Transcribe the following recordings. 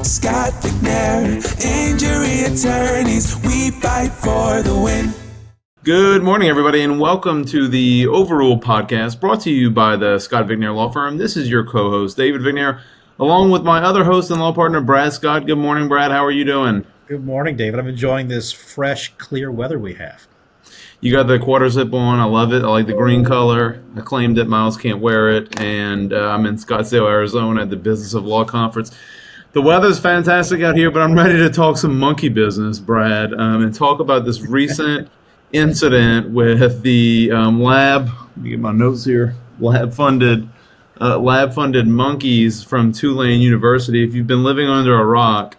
Scott McNair, injury attorneys, we fight for the win. Good morning, everybody, and welcome to the Overruled podcast, brought to you by the Scott McNair Law Firm. This is your co-host, David McNair, along with my other host and law partner, Brad Scott. Good morning, Brad. How are you doing? Good morning, David. I'm enjoying this fresh, clear weather we have. You got the quarter zip on. I love it. I like the green color. I claimed it. Miles can't wear it. And I'm in Scottsdale, Arizona at the Business of Law Conference. The weather's fantastic out here, but I'm ready to talk some monkey business, Brad, and talk about this recent incident with the lab. Let me get my notes here. Lab-funded monkeys from Tulane University. If you've been living under a rock,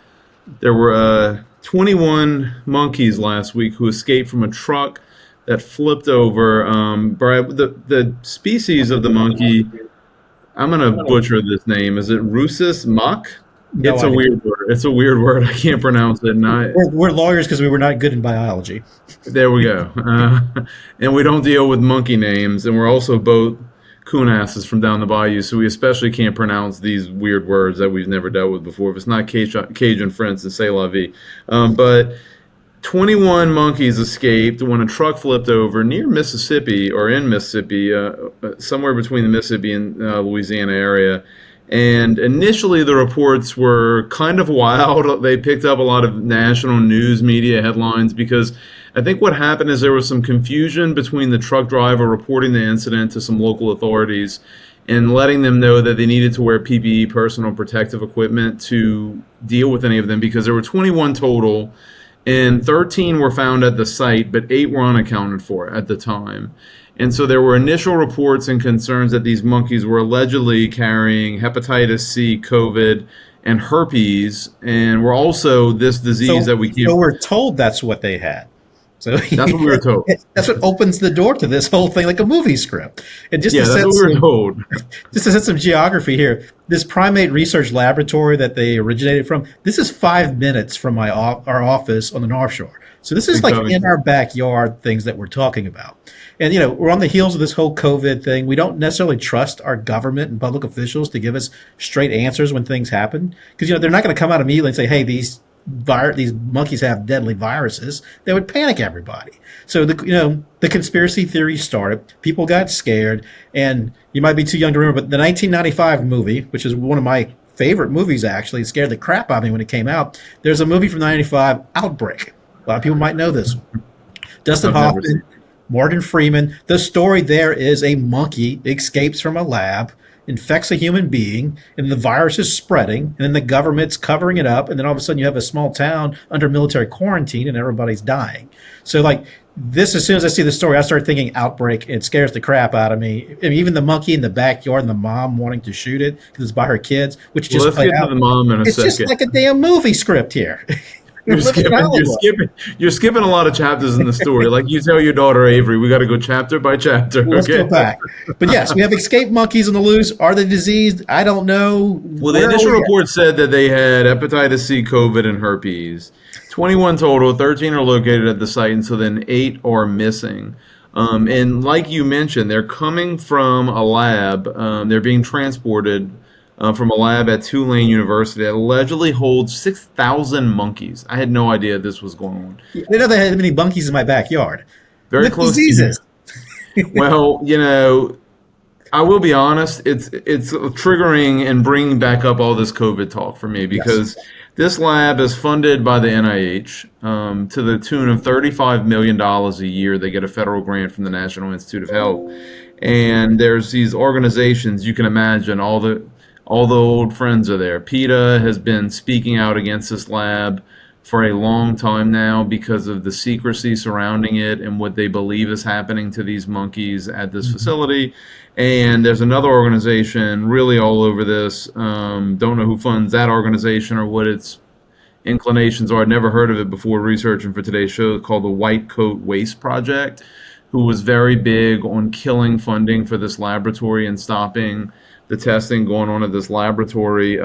there were 21 monkeys last week who escaped from a truck that flipped over. Brad, the species of the monkey, I'm going to butcher this name. Is it Rhesus mock? No, It's a weird word. It's a weird word. I can't pronounce it. We're lawyers because we were not good in biology. There we go. And we don't deal with monkey names, and we're also both coon asses from down the bayou, so we especially can't pronounce these weird words that we've never dealt with before. If it's not Cajun French, then c'est la vie. But 21 monkeys escaped when a truck flipped over near Mississippi, or in Mississippi, somewhere between the Mississippi and Louisiana area. And initially the reports were kind of wild. They picked up a lot of national news media headlines because I think what happened is there was some confusion between the truck driver reporting the incident to some local authorities and letting them know that they needed to wear PPE, personal protective equipment, to deal with any of them, because there were 21 total and 13 were found at the site, but 8 were unaccounted for at the time. And so there were initial reports and concerns that these monkeys were allegedly carrying hepatitis C, COVID, and herpes, and were also this disease that we keep. So we're told that's what they had. So that's what we were told. That's what opens the door to this whole thing, like a movie script. And just that's what we were told. Just to set some geography here, this primate research laboratory that they originated from, this is 5 minutes from our office on the North Shore. So this is like in our backyard things that we're talking about. And, we're on the heels of this whole COVID thing. We don't necessarily trust our government and public officials to give us straight answers when things happen. Because, they're not going to come out immediately and say, hey, these monkeys have deadly viruses. They would panic everybody. So, the conspiracy theory started. People got scared. And you might be too young to remember, but the 1995 movie, which is one of my favorite movies, actually, it scared the crap out of me when it came out. There's a movie from 1995, Outbreak. A lot of people might know this. Dustin Hoffman, Morgan Freeman. The story there is a monkey escapes from a lab, infects a human being, and the virus is spreading, and then the government's covering it up, and then all of a sudden you have a small town under military quarantine and everybody's dying. So this, as soon as I see the story, I start thinking Outbreak. It scares the crap out of me. I mean, even the monkey in the backyard and the mom wanting to shoot it because it's by her kids, which just let's get to the mom in a second. It's just like a damn movie script here. You're skipping a lot of chapters in the story. Like you tell your daughter, Avery, we got to go chapter by chapter. Let's go back. But yes, we have escaped monkeys on the loose. Are they diseased? I don't know. Well, the initial report said that they had hepatitis C, COVID, and herpes. 21 total, 13 are located at the site, and so then 8 are missing. And like you mentioned, they're coming from a lab. They're being transported from a lab at Tulane University that allegedly holds 6,000 monkeys. I had no idea this was going on. I didn't know they had many monkeys in my backyard. Very close diseases. To well, I will be honest, it's triggering and bringing back up all this COVID talk for me, because this lab is funded by the NIH to the tune of $35 million a year. They get a federal grant from the National Institute of Health. And there's these organizations, you can imagine, all the old friends are there. PETA has been speaking out against this lab for a long time now because of the secrecy surrounding it and what they believe is happening to these monkeys at this facility. And there's another organization really all over this. Don't know who funds that organization or what its inclinations are. I'd never heard of it before researching for today's show. It's called the White Coat Waste Project, who was very big on killing funding for this laboratory and stopping the testing going on at this laboratory.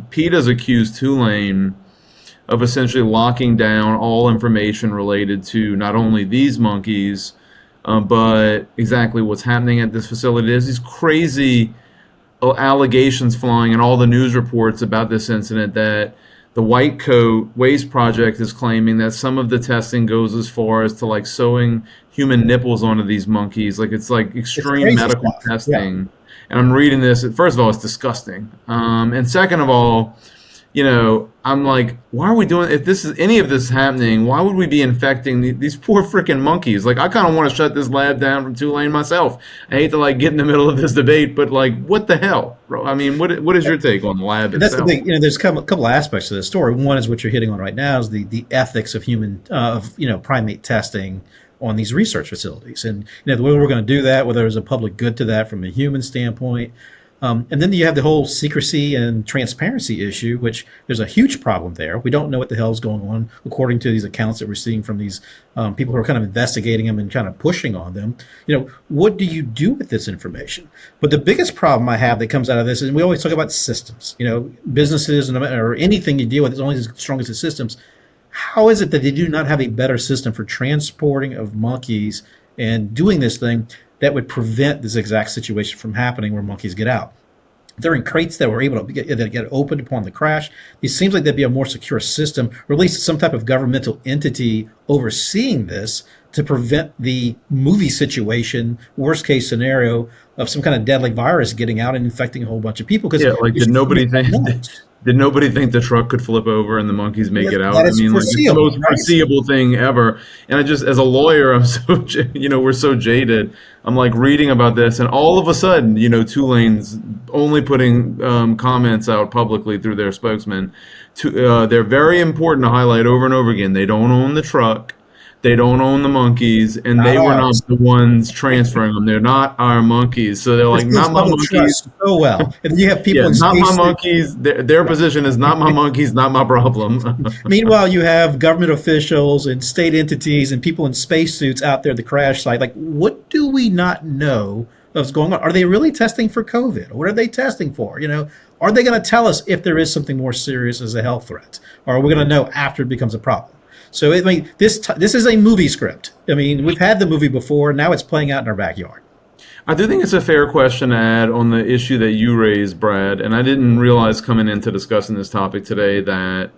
PETA's accused Tulane of essentially locking down all information related to not only these monkeys, but exactly what's happening at this facility. There's these crazy allegations flying in all the news reports about this incident that The White Coat Waste Project is claiming that some of the testing goes as far as to like sewing human nipples onto these monkeys. Like it's like It's extreme crazy medical stuff. Yeah. testing. And I'm reading this. First of all, it's disgusting. And second of all, I'm like, why are we doing, if this is any of this happening, why would we be infecting these poor freaking monkeys? Like, I kind of want to shut this lab down from Tulane myself. I hate to like get in the middle of this debate, but like, what the hell, bro? I mean, what is your take on the lab And that's the itself? thing. There's a couple of aspects to this story. One is what you're hitting on right now is the ethics of primate testing on these research facilities, and the way we're going to do that, whether there's a public good to that from a human standpoint. And then you have the whole secrecy and transparency issue, which there's a huge problem there. We don't know what the hell is going on, according to these accounts that we're seeing from these people who are kind of investigating them and kind of pushing on them. What do you do with this information? But the biggest problem I have that comes out of this is we always talk about systems. Businesses or anything you deal with is only as strong as the systems. How is it that they do not have a better system for transporting of monkeys and doing this thing that would prevent this exact situation from happening where monkeys get out? They're in crates that were able to get opened upon the crash. It seems like there'd be a more secure system, or at least some type of governmental entity overseeing this to prevent the movie situation, worst case scenario, of some kind of deadly virus getting out and infecting a whole bunch of people. Because did nobody think the truck could flip over and the monkeys make it out? That is Like it's the most foreseeable thing ever. And I just, as a lawyer, I'm so, we're so jaded. I'm like reading about this, and all of a sudden, Tulane's only putting comments out publicly through their spokesman. They're very important to highlight over and over again. They don't own the truck. They don't own the monkeys, and they were not the ones transferring them. They're not our monkeys. So they're like, not my monkeys. So well. And you have people in not space my monkeys. Their position is not my monkeys, not my problem. Meanwhile, you have government officials and state entities and people in spacesuits out there at the crash site. Like, what do we not know of what's going on? Are they really testing for COVID? What are they testing for? Are they going to tell us if there is something more serious as a health threat? Or are we going to know after it becomes a problem? So, this is a movie script. We've had the movie before. Now it's playing out in our backyard. I do think it's a fair question to add on the issue that you raised, Brad. And I didn't realize coming into discussing this topic today that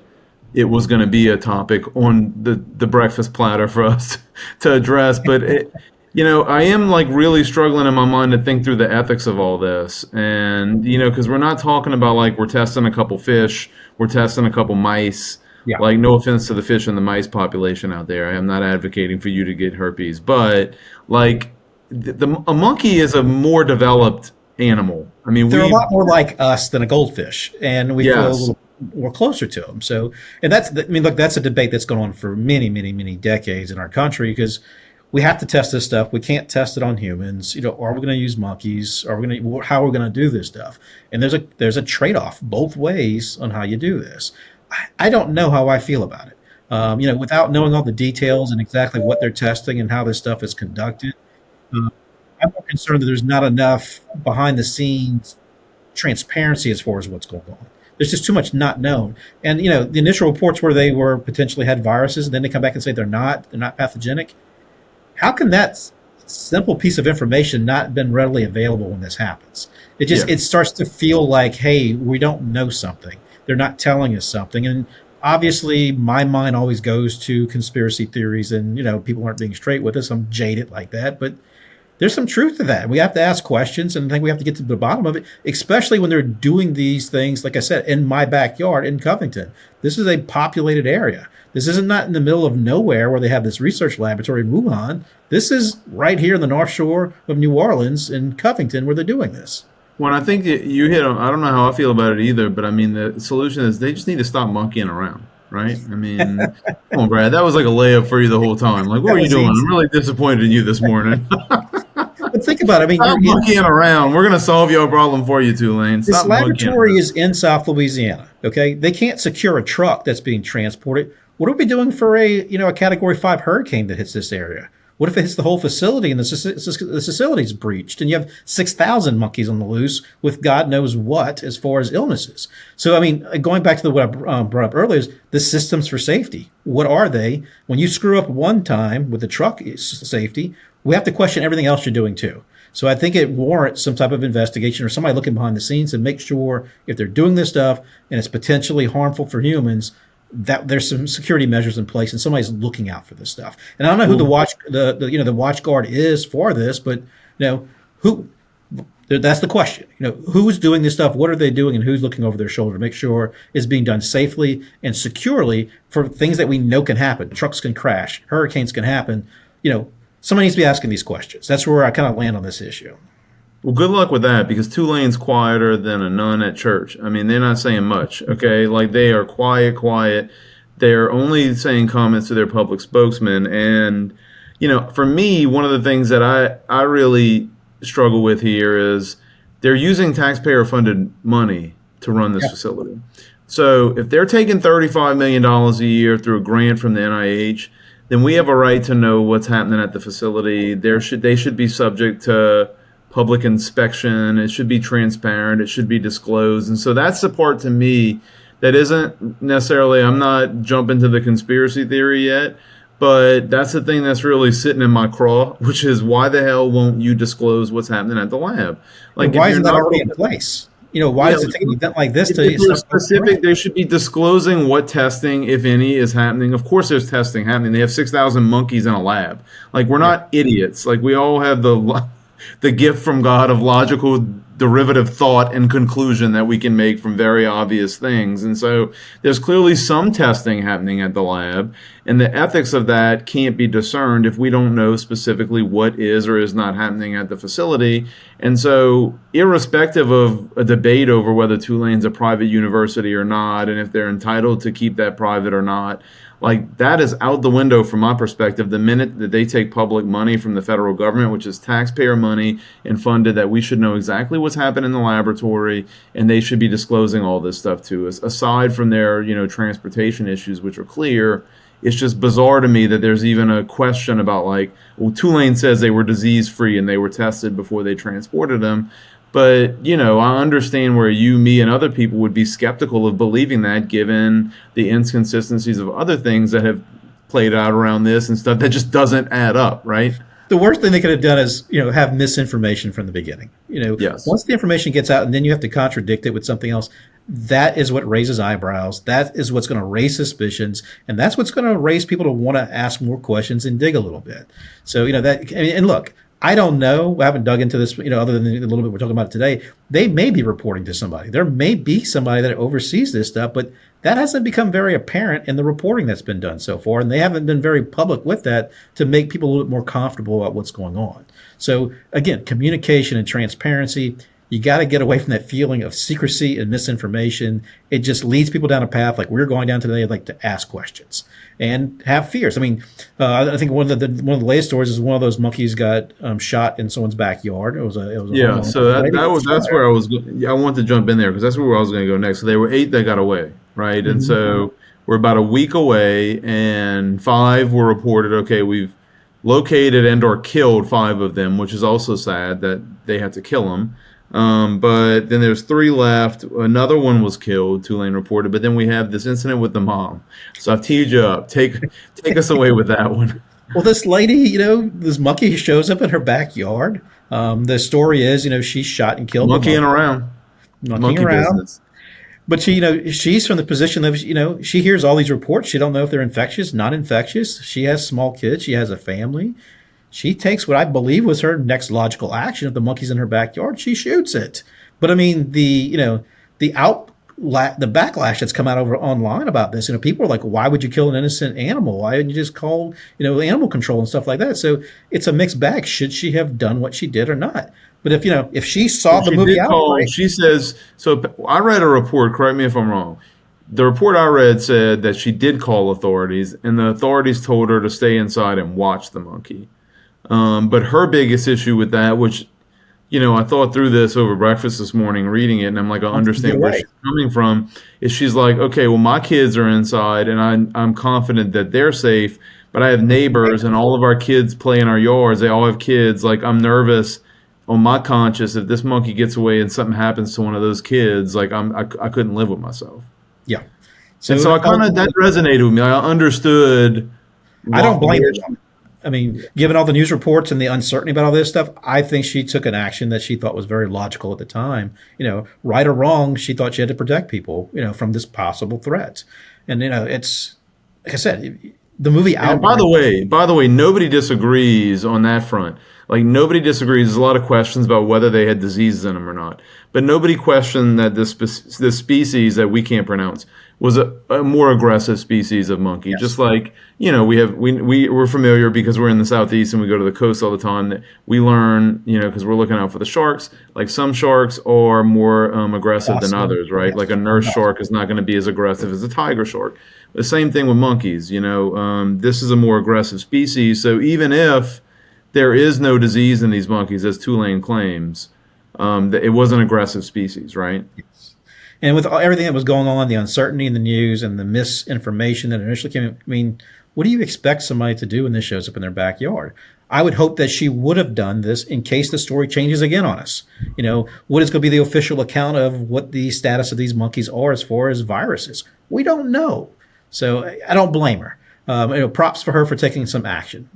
it was going to be a topic on the breakfast platter for us to address. But, I am like really struggling in my mind to think through the ethics of all this. And, because we're not talking about like we're testing a couple fish, we're testing a couple mice. Yeah. Like, no offense to the fish and the mice population out there. I am not advocating for you to get herpes. But, like, a monkey is a more developed animal. They're a lot more like us than a goldfish, and we feel a little more closer to them. So, and that's a debate that's gone on for many, many, many decades in our country, because we have to test this stuff. We can't test it on humans. Are we going to use monkeys? How are we going to do this stuff? And there's a trade-off both ways on how you do this. I don't know how I feel about it. Without knowing all the details and exactly what they're testing and how this stuff is conducted, I'm more concerned that there's not enough behind the scenes transparency as far as what's going on. There's just too much not known. And, the initial reports where they were potentially had viruses, and then they come back and say they're not pathogenic. How can that simple piece of information not been readily available when this happens? It starts to feel like, hey, we don't know something. They're not telling us something. And obviously, my mind always goes to conspiracy theories and, people aren't being straight with us. I'm jaded like that. But there's some truth to that. We have to ask questions, and I think we have to get to the bottom of it, especially when they're doing these things, like I said, in my backyard in Covington. This is a populated area. This isn't not in the middle of nowhere where they have this research laboratory in Wuhan. This is right here in the North Shore of New Orleans in Covington where they're doing this. Well, I think you hit on, I don't know how I feel about it either, but the solution is they just need to stop monkeying around, right? Come on, Brad, that was like a layup for you the whole time. Like, what were you doing? I'm really disappointed in you this morning. But think about it. Stop monkeying around. We're going to solve your problem for you, Tulane. This laboratory is in South Louisiana, okay? They can't secure a truck that's being transported. What are we doing for a Category 5 hurricane that hits this area? What if it hits the whole facility and the facility's breached and you have 6,000 monkeys on the loose with God knows what as far as illnesses? So, going back to what I brought up earlier is the systems for safety. What are they? When you screw up one time with the truck safety, we have to question everything else you're doing too. So I think it warrants some type of investigation or somebody looking behind the scenes and make sure if they're doing this stuff and it's potentially harmful for humans, that there's some security measures in place and somebody's looking out for this stuff. And I don't know who the watch guard is for this, but who that's the question. Who's doing this stuff? What are they doing? And who's looking over their shoulder to make sure it's being done safely and securely for things that we know can happen? Trucks can crash, hurricanes can happen. Somebody needs to be asking these questions. That's where I kind of land on this issue. Well, good luck with that, because Tulane's quieter than a nun at church. I mean, they're not saying much, okay? Like, they are quiet. They're only saying comments to their public spokesman. And, for me, one of the things that I really struggle with here is they're using taxpayer-funded money to run this facility. So if they're taking $35 million a year through a grant from the NIH, then we have a right to know what's happening at the facility. They should be subject to public inspection. It should be transparent. It should be disclosed. And so that's the part to me that isn't necessarily, I'm not jumping to the conspiracy theory yet, but that's the thing that's really sitting in my craw, which is, why the hell won't you disclose what's happening at the lab? Like, why isn't that already in place? Why does it take an event like this to specific? They should be disclosing what testing, if any, is happening. Of course, there's testing happening. They have 6,000 monkeys in a lab. Like, we're not idiots. Like, we all have the gift from God of logical derivative thought and conclusion that we can make from very obvious things. And so there's clearly some testing happening at the lab, and the ethics of that can't be discerned if we don't know specifically what is or is not happening at the facility. And so, irrespective of a debate over whether Tulane's a private university or not, and if they're entitled to keep that private or not, like, that is out the window from my perspective the minute that they take public money from the federal government, which is taxpayer money and funded, that we should know exactly what's happening in the laboratory, and they should be disclosing all this stuff to us. Aside from their, transportation issues, which are clear, it's just bizarre to me that there's even a question about, like, well, Tulane says they were disease-free and they were tested before they transported them. But, I understand where you, me, and other people would be skeptical of believing that, given the inconsistencies of other things that have played out around this and stuff that just doesn't add up, right? The worst thing they could have done is, have misinformation from the beginning. Yes. Once the information gets out and then you have to contradict it with something else, that is what raises eyebrows. That is what's going to raise suspicions, and that's what's going to raise people to want to ask more questions and dig a little bit. So, and look, I don't know. I haven't dug into this, other than the little bit we're talking about today. They may be reporting to somebody. There may be somebody that oversees this stuff, but that hasn't become very apparent in the reporting that's been done so far. And they haven't been very public with that to make people a little bit more comfortable about what's going on. So again, communication and transparency. You got to get away from that feeling of secrecy and misinformation. It just leads people down a path like we're going down today, like to ask questions and have fears. I mean, I think one of the latest stories is one of those monkeys got shot in someone's backyard. It was So that's where I want to jump in there, because that's where I was going to go next. So there were 8 that got away, right? And so we're about a week away, and 5 were reported. Okay, we've located and or killed 5 of them, which is also sad that they had to kill them. But then there's 3 left. Another one was killed, Tulane reported. But then we have this incident with the mom. So I've teed you up. Take us away with that one. Well, this lady, this monkey shows up in her backyard. The story is, she's shot and killed. Monkeying around. Monkey around. Business. But she's from the position of, she hears all these reports. She don't know if they're infectious, not infectious. She has small kids. She has a family. She takes what I believe was her next logical action. If the monkey's in her backyard, she shoots it. But I mean, the backlash that's come out over online about this, people are like, why would you kill an innocent animal? Why didn't you just call, animal control and stuff like that? So it's a mixed bag. Should she have done what she did or not? But if she saw the movie Outrage, she says, so I read a report, correct me if I'm wrong. The report I read said that she did call authorities, and the authorities told her to stay inside and watch the monkey. But her biggest issue with that, which, I thought through this over breakfast this morning reading it, and I'm like, I understand where she's coming from, is she's like, okay, well, my kids are inside, and I'm confident that they're safe, but I have neighbors, and all of our kids play in our yards. They all have kids. Like, I'm nervous on my conscience if this monkey gets away and something happens to one of those kids. Like, I couldn't live with myself. Yeah. So I kind of, that resonated with me. I understood. I don't blame her. I mean, given all the news reports and the uncertainty about all this stuff, I think she took an action that she thought was very logical at the time. Right or wrong, she thought she had to protect people, from this possible threat. And it's like I said, the movie And by the way, nobody disagrees on that front. Like nobody disagrees. There's a lot of questions about whether they had diseases in them or not, but nobody questioned that this species that we can't pronounce was a more aggressive species of monkey. Yes. Just like we're familiar because we're in the southeast and we go to the coast all the time. That we learn, because we're looking out for the sharks. Like some sharks are more aggressive than others, right? Yes. Like a nurse shark is not going to be as aggressive as a tiger shark. The same thing with monkeys. This is a more aggressive species. So even if there is no disease in these monkeys, as Tulane claims, it was an aggressive species, right? Yes. And with everything that was going on, the uncertainty in the news and the misinformation that initially came in, I mean, what do you expect somebody to do when this shows up in their backyard? I would hope that she would have done this in case the story changes again on us. What is going to be the official account of what the status of these monkeys are as far as viruses? We don't know. So I don't blame her. Props for her for taking some action.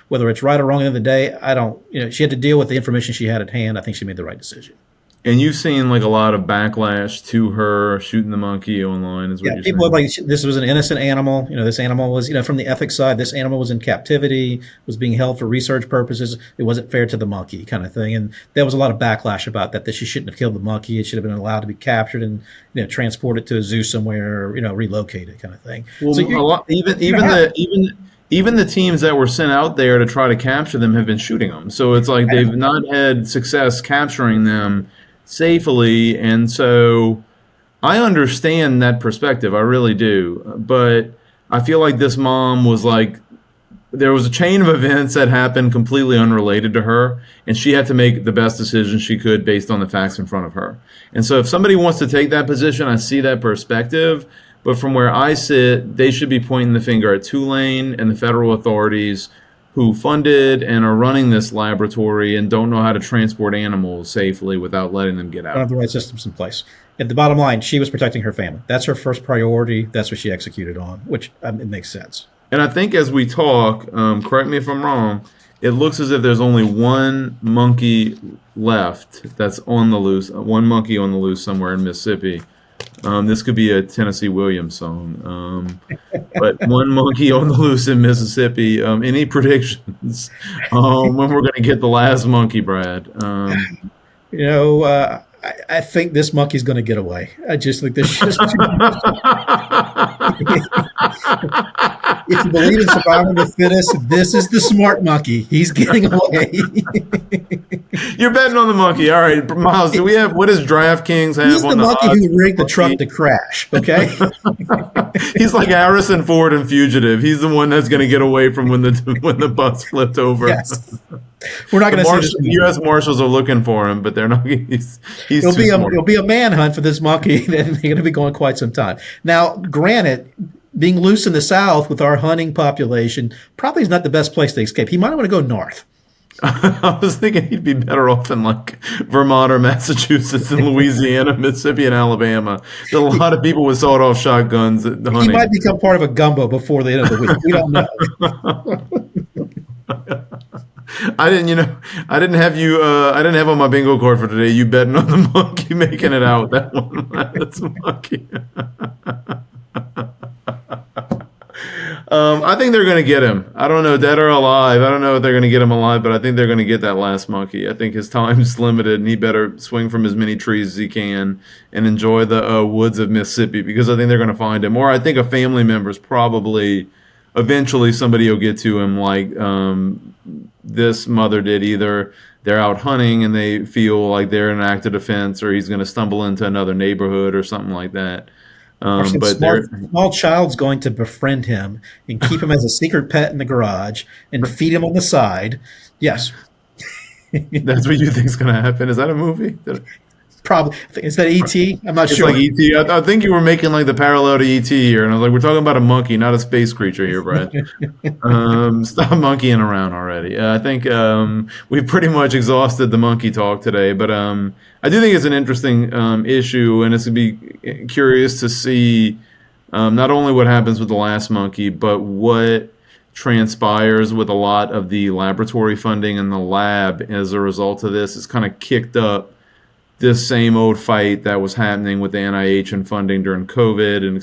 Whether it's right or wrong at the end of the day, I don't. She had to deal with the information she had at hand. I think she made the right decision. And you've seen like a lot of backlash to her shooting the monkey online, is what you're people saying. like this was an innocent animal. This animal was, from the ethics side, this animal was in captivity, was being held for research purposes. It wasn't fair to the monkey, kind of thing. And there was a lot of backlash about that she shouldn't have killed the monkey. It should have been allowed to be captured and transported to a zoo somewhere, or relocated, kind of thing. Well, So even the teams that were sent out there to try to capture them have been shooting them. So it's like they've not had success capturing them safely, and so I understand that perspective. I really do. But I feel like this mom was like, there was a chain of events that happened completely unrelated to her, and she had to make the best decision she could based on the facts in front of her. And so if somebody wants to take that position, I see that perspective. But from where I sit, they should be pointing the finger at Tulane and the federal authorities who funded and are running this laboratory and don't know how to transport animals safely without letting them get don't have out. the right systems in place. At the bottom line, she was protecting her family. That's her first priority. That's what she executed on, which it makes sense. And I think as we talk, correct me if I'm wrong, it looks as if there's only one monkey left that's on the loose, one monkey on the loose somewhere in Mississippi. This could be a Tennessee Williams song. But one monkey on the loose in Mississippi. Any predictions when we're going to get the last monkey, Brad? I think this monkey's going to get away. I just think there's just too much. If you believe in survival of the fittest, this is the smart monkey. He's getting away. You're betting on the monkey. All right, Miles, what does DraftKings have He's on the the monkey odds who rigged the monkey? truck to crash, okay? He's like Harrison Ford in Fugitive. He's the one that's going to get away from when the bus flipped over. Yes. We're not going to see this. The U.S. Marshals are looking for him, but they're not. He's It'll too smart. be a manhunt for this monkey, and they're going to be going quite some time. Now, granted, being loose in the South with our hunting population probably is not the best place to escape. He might want to go north. I was thinking he'd be better off in like Vermont or Massachusetts and Louisiana, Mississippi, and Alabama. There's a lot of people with sawed-off shotguns at the hunting. He might become part of a gumbo before the end of the week. We don't know. I didn't have on my bingo card for today. You betting on the monkey making it out. That one, that's a monkey. I think they're going to get him. I don't know, dead or alive. I don't know if they're going to get him alive, but I think they're going to get that last monkey. I think his time's limited, and he better swing from as many trees as he can and enjoy the woods of Mississippi, because I think they're going to find him. Or I think a family member's probably eventually somebody will get to him, like this mother did. Either they're out hunting and they feel like they're in an act of defense, or he's going to stumble into another neighborhood or something like that. But small child's going to befriend him and keep him as a secret pet in the garage and feed him on the side. Yes. That's what you think is going to happen? Is that a movie? Probably. Is that E.T.? I'm not sure. It's like E.T. I think you were making like the parallel to E.T. here. And I was like, we're talking about a monkey, not a space creature here, Brad. Stop monkeying around already. I think we've pretty much exhausted the monkey talk today. But I do think it's an interesting issue. And it's going to be curious to see not only what happens with the last monkey, but what transpires with a lot of the laboratory funding in the lab as a result of this. It's kind of kicked up this same old fight that was happening with the NIH and funding during COVID and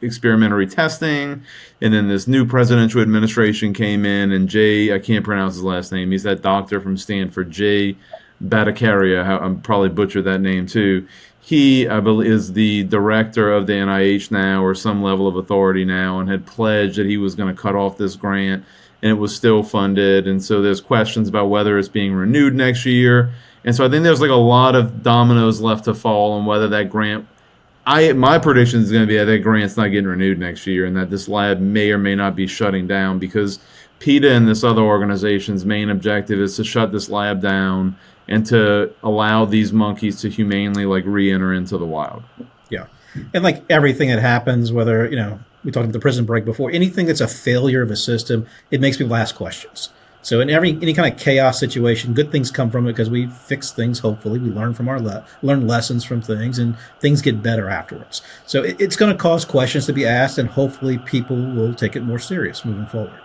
experimentary testing. And then this new presidential administration came in, and I can't pronounce his last name. He's that doctor from Stanford, Jay Bhattacharya. I'm probably butchered that name too. He, I believe, is the director of the NIH now, or some level of authority now, and had pledged that he was going to cut off this grant, and it was still funded. And so there's questions about whether it's being renewed next year. And so I think there's like a lot of dominoes left to fall on whether that grant, my prediction is going to be that grant's not getting renewed next year, and that this lab may or may not be shutting down, because PETA and this other organization's main objective is to shut this lab down and to allow these monkeys to humanely re-enter into the wild. Yeah. And like everything that happens, whether, we talked about the prison break before, anything that's a failure of a system, it makes people ask questions. So in any kind of chaos situation, good things come from it because we fix things. Hopefully, we learn from learn lessons from things, and things get better afterwards. So it's going to cause questions to be asked, and hopefully, people will take it more serious moving forward.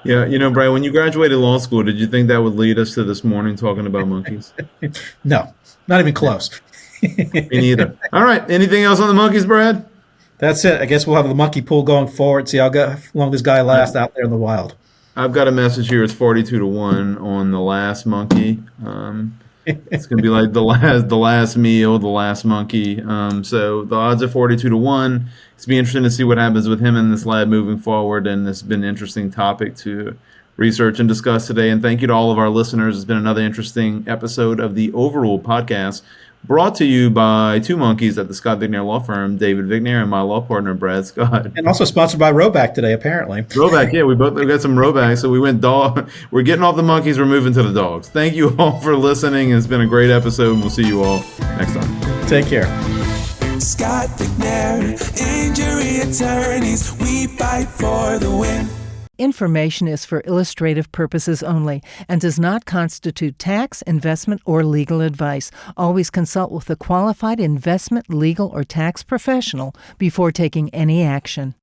Yeah, Brian, when you graduated law school, did you think that would lead us to this morning talking about monkeys? No, not even close. Me neither. All right, anything else on the monkeys, Brad? That's it. I guess we'll have the monkey pool going forward. See how long this guy lasts out there in the wild. I've got a message here. It's 42-1 on the last monkey. It's going to be like the last meal, the last monkey. So the odds are 42-1. It's be interesting to see what happens with him in this lab moving forward. And it's been an interesting topic to research and discuss today. And thank you to all of our listeners. It's been another interesting episode of the Overruled podcast, brought to you by two monkeys at the Scott Vignair Law Firm, David Vignair and my law partner, Brad Scott. And also sponsored by Roback today, apparently. Roback, yeah, we got some Roback, so we went dog. We're getting off the monkeys, we're moving to the dogs. Thank you all for listening. It's been a great episode, and we'll see you all next time. Take care. Scott Vignair, injury attorneys, we fight for the win. Information is for illustrative purposes only and does not constitute tax, investment, or legal advice. Always consult with a qualified investment, legal, or tax professional before taking any action.